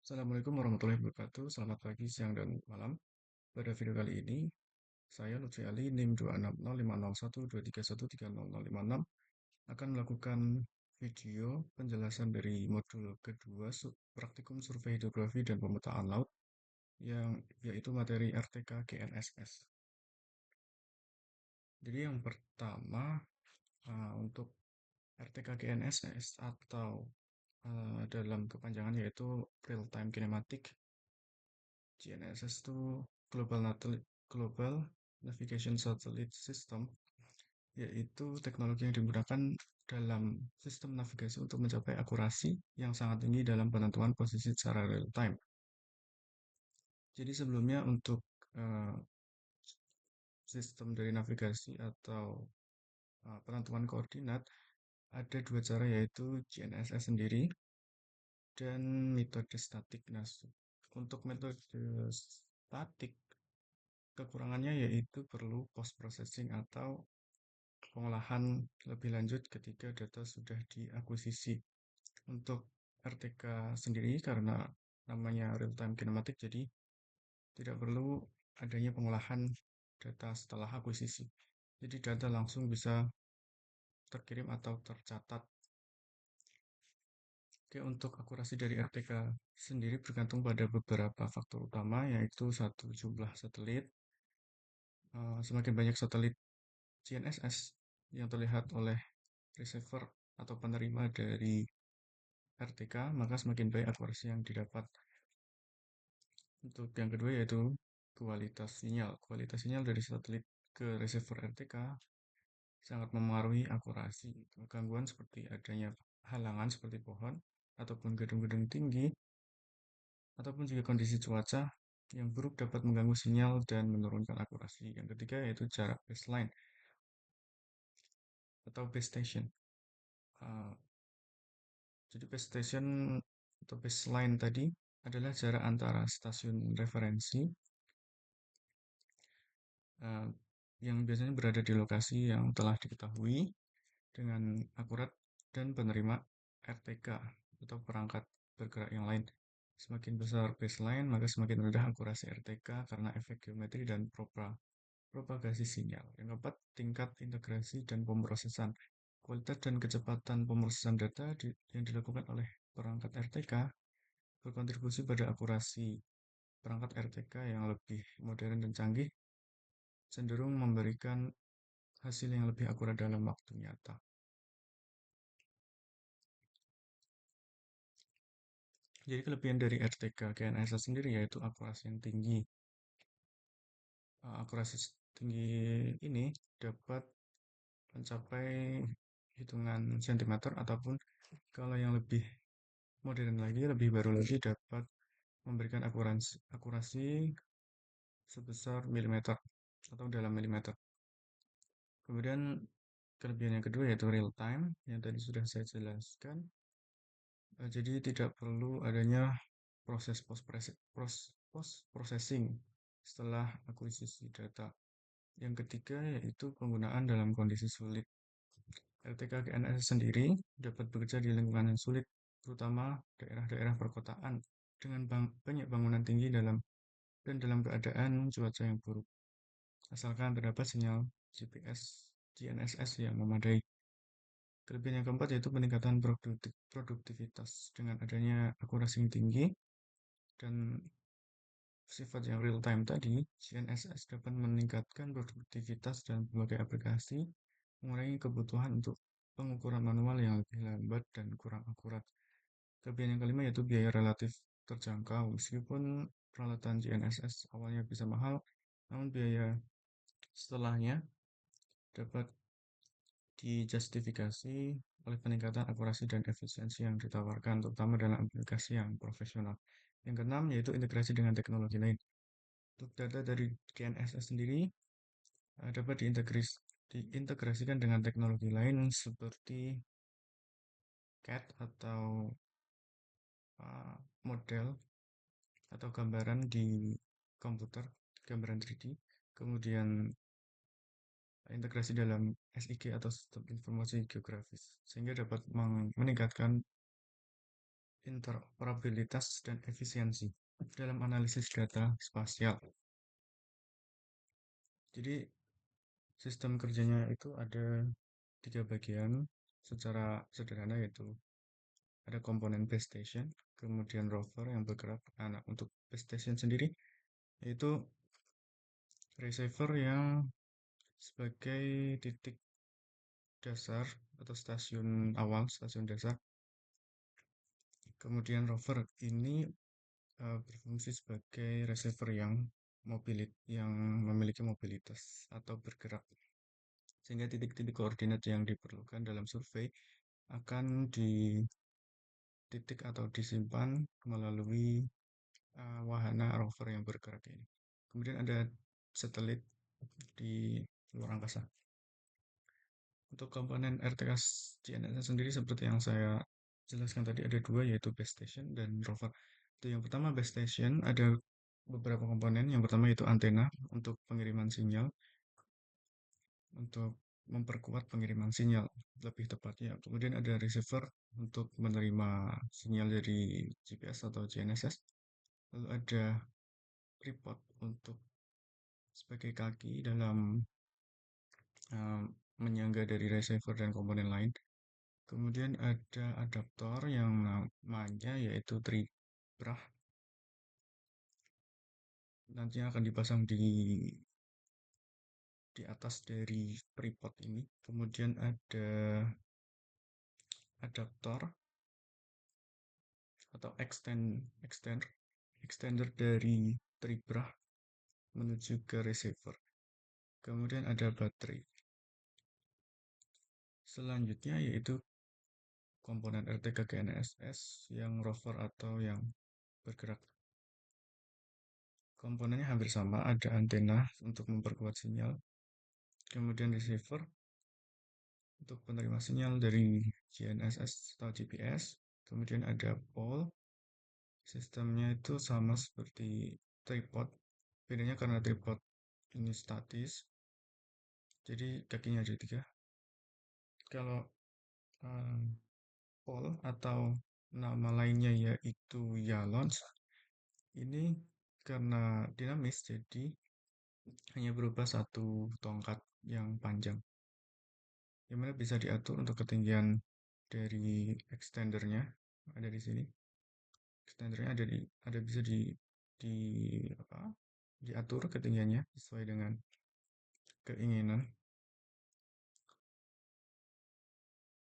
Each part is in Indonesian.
Assalamualaikum warahmatullahi wabarakatuh. Selamat pagi, siang, dan malam. Pada video kali ini, saya Lutfi Ali, NIM 260501231300056 akan melakukan video penjelasan dari modul kedua praktikum survei hidrografi dan pemetaan laut yang yaitu materi RTK GNSS. Jadi yang pertama untuk RTK GNSS atau dalam kepanjangan yaitu Real Time Kinematic. GNSS itu Global Navigation Satellite System, yaitu teknologi yang digunakan dalam sistem navigasi untuk mencapai akurasi yang sangat tinggi dalam penentuan posisi secara real time. Jadi sebelumnya untuk uh, sistem dari navigasi atau penentuan koordinat ada dua cara, yaitu GNSS sendiri dan metode statik. Nah, untuk metode statik kekurangannya yaitu perlu post processing atau pengolahan lebih lanjut ketika data sudah diakuisisi. Untuk RTK sendiri karena namanya real time kinematic, jadi tidak perlu adanya pengolahan data setelah akuisisi. Jadi data langsung bisa terkirim atau tercatat. Oke, untuk akurasi dari RTK sendiri bergantung pada beberapa faktor utama, yaitu satu, jumlah satelit. Semakin banyak satelit GNSS yang terlihat oleh receiver atau penerima dari RTK, maka semakin baik akurasi yang didapat. Untuk yang kedua yaitu kualitas sinyal. Kualitas sinyal dari satelit ke receiver RTK sangat memengaruhi akurasi. Gangguan seperti adanya halangan seperti pohon ataupun gedung-gedung tinggi ataupun juga kondisi cuaca yang buruk dapat mengganggu sinyal dan menurunkan akurasi. Yang ketiga yaitu jarak baseline atau base station. Uh, Jadi base station atau baseline tadi adalah jarak antara stasiun referensi yang biasanya berada di lokasi yang telah diketahui dengan akurat dan penerima RTK atau perangkat bergerak yang lain. Semakin besar baseline, maka semakin rendah akurasi RTK karena efek geometri dan propagasi sinyal. Yang keempat, tingkat integrasi dan pemrosesan. Kualitas dan kecepatan pemrosesan data yang dilakukan oleh perangkat RTK berkontribusi pada akurasi. Perangkat RTK yang lebih modern dan canggih cenderung memberikan hasil yang lebih akurat dalam waktu nyata. Jadi kelebihan dari RTK GNSS sendiri yaitu akurasi yang tinggi. Akurasi tinggi ini dapat mencapai hitungan sentimeter ataupun kalau yang lebih modern lagi, lebih baru lagi dapat memberikan akurasi sebesar milimeter atau dalam milimeter. Kemudian kelebihan yang kedua yaitu real time yang tadi sudah saya jelaskan. Jadi tidak perlu adanya proses post processing setelah akuisisi data. Yang ketiga yaitu penggunaan dalam kondisi sulit. RTK GNSS sendiri dapat bekerja di lingkungan yang sulit, terutama daerah-daerah perkotaan dengan banyak bangunan tinggi dan dalam keadaan cuaca yang buruk. Asalkan terdapat sinyal GPS GNSS yang memadai. Kelebihan yang keempat yaitu peningkatan produktivitas. Dengan adanya akurasi yang tinggi dan sifat yang real time tadi, GNSS dapat meningkatkan produktivitas dan berbagai aplikasi, mengurangi kebutuhan untuk pengukuran manual yang lebih lambat dan kurang akurat. Kelebihan yang kelima yaitu biaya relatif terjangkau. Meskipun peralatan GNSS awalnya bisa mahal, namun biaya setelahnya dapat dijustifikasi oleh peningkatan akurasi dan efisiensi yang ditawarkan, terutama dalam aplikasi yang profesional. Yang keenam yaitu integrasi dengan teknologi lain. Untuk data dari GNSS sendiri dapat diintegrasikan dengan teknologi lain seperti CAD atau model atau gambaran di komputer, gambaran 3D, kemudian integrasi dalam SIG atau sistem informasi geografis, sehingga dapat meningkatkan interoperabilitas dan efisiensi dalam analisis data spasial. Jadi sistem kerjanya itu ada 3 bagian secara sederhana, yaitu ada komponen base station, kemudian rover yang bergerak. Nah, untuk base station sendiri yaitu receiver yang sebagai titik dasar atau stasiun awal, stasiun dasar. Kemudian rover ini berfungsi sebagai receiver yang memiliki mobilitas atau bergerak, sehingga titik-titik koordinat yang diperlukan dalam survei akan dititik atau disimpan melalui wahana rover yang bergerak ini. Kemudian ada satelit di luar angkasa. Untuk komponen RTKS GNSS sendiri seperti yang saya jelaskan tadi ada 2, yaitu base station dan rover. Itu yang pertama, base station ada beberapa komponen. Yang pertama itu antena untuk pengiriman sinyal, untuk memperkuat pengiriman sinyal lebih tepatnya. Kemudian ada receiver untuk menerima sinyal dari GPS atau GNSS. Lalu ada tripod untuk sebagai kaki dalam menyangga dari receiver dan komponen lain. Kemudian ada adaptor yang namanya yaitu tribrah, nantinya akan dipasang di atas dari tripod ini. Kemudian ada adaptor atau extender dari tribrah menuju ke receiver. Kemudian ada baterai. Selanjutnya yaitu komponen RTK GNSS yang rover atau yang bergerak. Komponennya hampir sama, ada antena untuk memperkuat sinyal, kemudian receiver untuk penerima sinyal dari GNSS atau GPS, kemudian ada pole. Sistemnya itu sama seperti tripod, bedanya karena tripod ini statis, jadi kakinya ada 3. Kalau pole atau nama lainnya yaitu yalons, ini karena dinamis, jadi hanya berubah satu tongkat yang panjang, yang mana bisa diatur untuk ketinggian dari extendernya. Ada di sini. Extendernya ada bisa di apa? Diatur ketinggiannya sesuai dengan keinginan.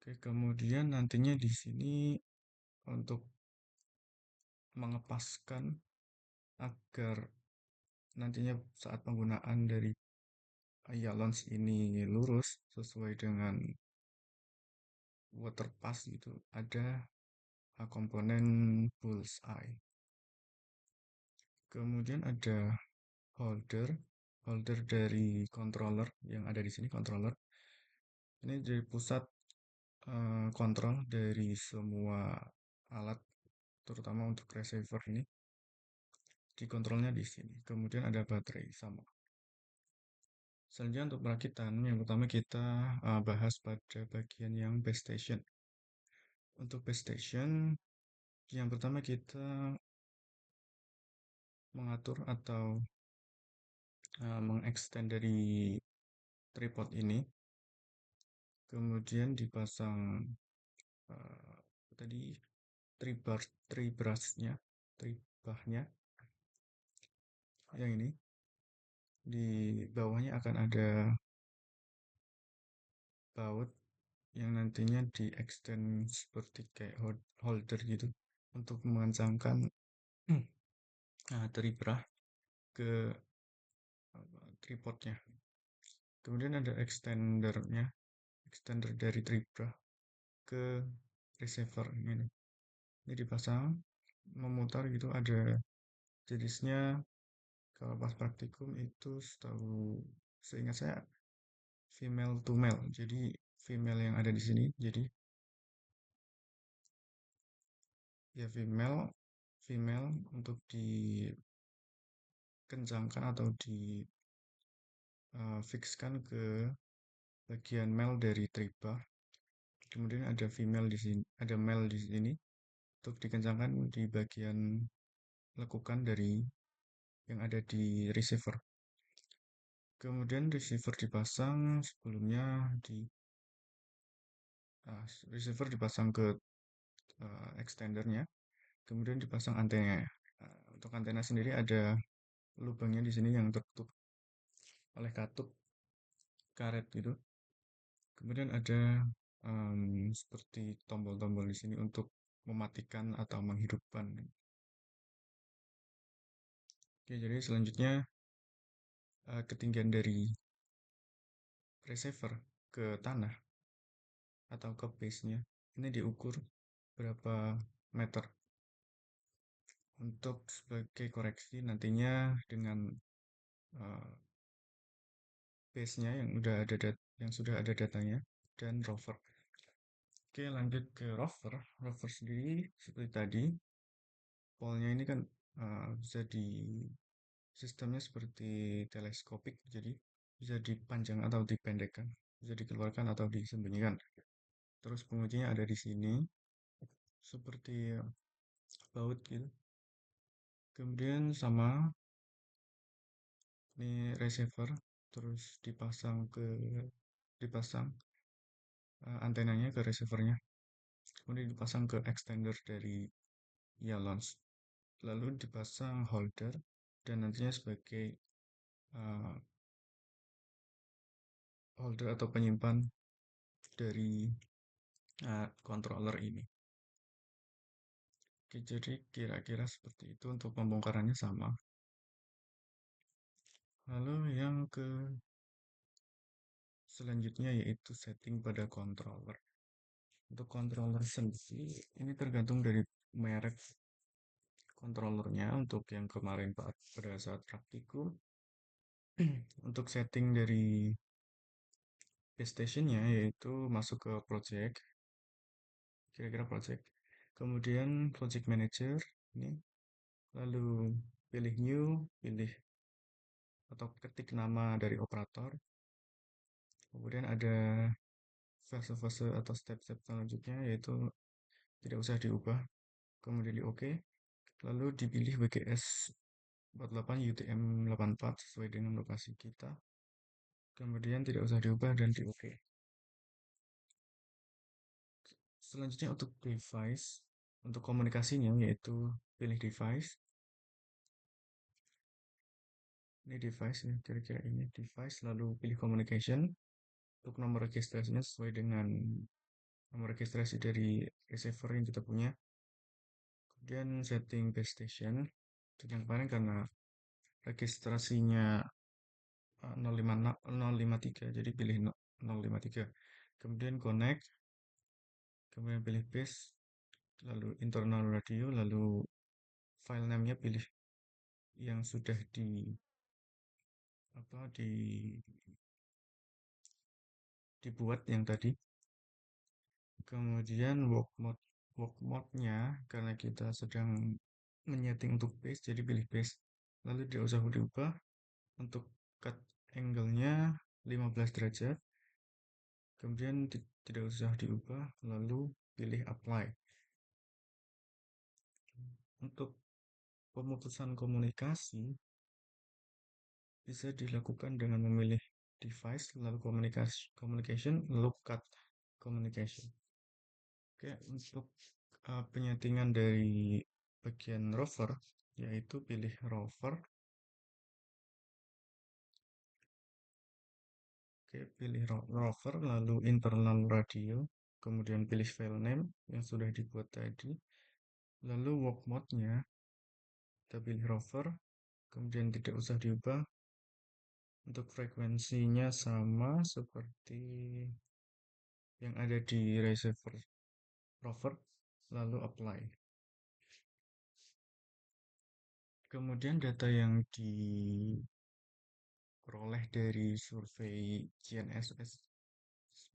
Oke, kemudian nantinya di sini untuk mengepaskan agar nantinya saat penggunaan dari Yalons ini lurus sesuai dengan water pass gitu, ada komponen bullseye. Kemudian ada holder dari controller yang ada di sini. Controller ini jadi pusat kontrol dari semua alat, terutama untuk receiver ini. Dikontrolnya di sini. Kemudian ada baterai sama. Selanjutnya untuk perakitan, yang pertama kita bahas pada bagian yang base station. Untuk base station, yang pertama kita mengatur atau mengextend dari tripod ini, kemudian dipasang tadi tribahnya yang ini. Di bawahnya akan ada baut yang nantinya di extend seperti kayak holder gitu untuk mengencangkan tribah ke tripodnya. Kemudian ada extender dari tribah ke receiver ini. Ini dipasang memutar gitu, ada jenisnya. Kalau pas praktikum itu seingat saya female to male. Jadi female yang ada di sini, jadi ya female untuk dikencangkan atau fixkan ke bagian male dari tribah. Kemudian ada female di sini, ada male di sini. untuk dikencangkan di bagian lekukan dari yang ada di receiver. Kemudian receiver dipasang sebelumnya di receiver dipasang ke extendernya, kemudian dipasang antena. Untuk antena sendiri ada lubangnya di sini yang tertutup oleh katup karet gitu. Kemudian ada seperti tombol-tombol di sini untuk mematikan atau menghidupkan. Oke, jadi selanjutnya ketinggian dari receiver ke tanah atau ke base-nya ini diukur berapa meter. Untuk sebagai koreksi nantinya dengan uh, base-nya yang sudah ada datanya dan rover. Oke, lanjut ke rover. Rover sendiri seperti tadi, pole-nya ini kan bisa di sistemnya seperti teleskopik, jadi bisa dipanjang atau dipendekkan, bisa dikeluarkan atau disembunyikan. Terus pengujinya ada di sini, seperti baut gitu. Kemudian sama ini receiver, terus dipasang antenanya ke receivernya, kemudian dipasang ke extender dari ya launch, lalu dipasang holder dan nantinya sebagai uh, holder atau penyimpan dari controller ini. Oke, jadi kira-kira seperti itu untuk pembongkarannya sama. Lalu yang ke selanjutnya yaitu setting pada controller. Untuk controller sendiri ini tergantung dari merek controllernya. Untuk yang kemarin pada saat praktikum, untuk setting dari base stationnya yaitu masuk ke project, kira-kira project. Kemudian project manager ini, lalu pilih new, pilih atau ketik nama dari operator. Kemudian ada fase-fase atau step-step selanjutnya yaitu tidak usah diubah, kemudian di OK, lalu dipilih WGS 48 UTM 84 sesuai dengan lokasi kita, kemudian tidak usah diubah dan di OK. Selanjutnya untuk device, untuk komunikasinya yaitu pilih device, ini device ya, kira-kira ini device, lalu pilih communication. Untuk nomor registrasinya sesuai dengan nomor registrasi dari receiver yang kita punya. Kemudian setting base station, untuk yang kemarin karena registrasinya 053, jadi pilih 053. Kemudian connect, kemudian pilih base, lalu internal radio, lalu file name-nya pilih yang sudah dibuat yang tadi. Kemudian work mode-nya karena kita sedang menyeting untuk base, jadi pilih base, lalu tidak usah diubah. Untuk cut angle-nya 15 derajat, kemudian tidak usah diubah, lalu pilih apply. Untuk pemutusan komunikasi bisa dilakukan dengan memilih device, lalu communication, lalu cut communication. Oke, untuk penyetingan dari bagian rover, yaitu pilih rover. Oke, pilih rover, lalu internal radio, kemudian pilih file name yang sudah dibuat tadi, lalu work mode-nya kita pilih rover, kemudian tidak usah diubah. Untuk frekuensinya sama seperti yang ada di receiver rover, lalu apply. Kemudian data yang diperoleh dari survei GNSS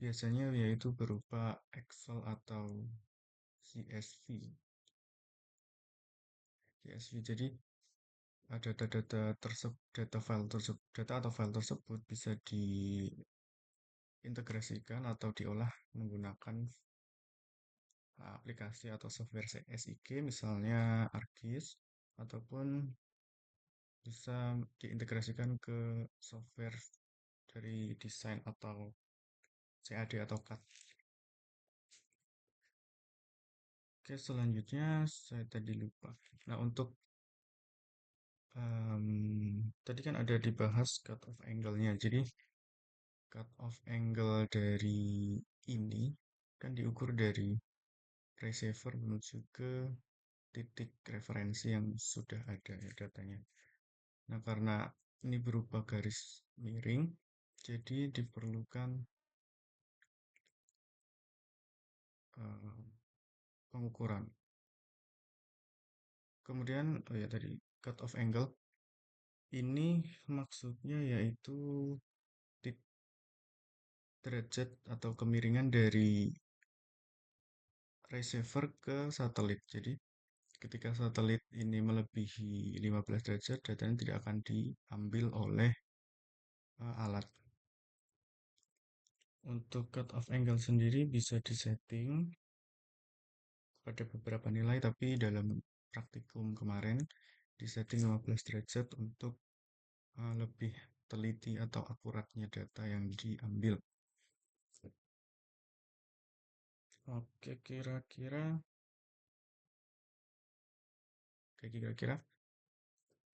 biasanya yaitu berupa Excel atau CSV. Jadi ada data atau file tersebut bisa diintegrasikan atau diolah menggunakan aplikasi atau software SIG misalnya ArcGIS ataupun bisa diintegrasikan ke software dari desain atau CAD atau CAD. Oke, selanjutnya saya tadi lupa. Nah, untuk tadi kan ada dibahas cut off angle-nya. Jadi, cut off angle dari ini kan diukur dari receiver menuju ke titik referensi yang sudah ada ya datanya. Nah, karena ini berupa garis miring, jadi diperlukan eh, pengukuran. Kemudian, oh ya tadi cut off angle ini maksudnya yaitu derajat atau kemiringan dari receiver ke satelit. Jadi, ketika satelit ini melebihi 15 derajat, datanya tidak akan diambil oleh alat. Untuk cut off angle sendiri bisa disetting pada beberapa nilai, tapi dalam praktikum kemarin disetting 15 derajat untuk lebih teliti atau akuratnya data yang diambil. Oke, kira-kira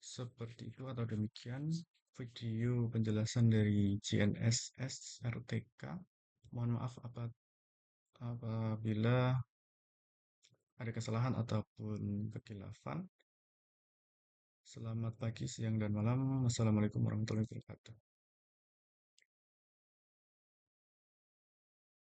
seperti itu atau demikian video penjelasan dari GNSS RTK. Mohon maaf apabila ada kesalahan ataupun kekilafan. Selamat pagi, siang, dan malam. Wassalamualaikum warahmatullahi wabarakatuh.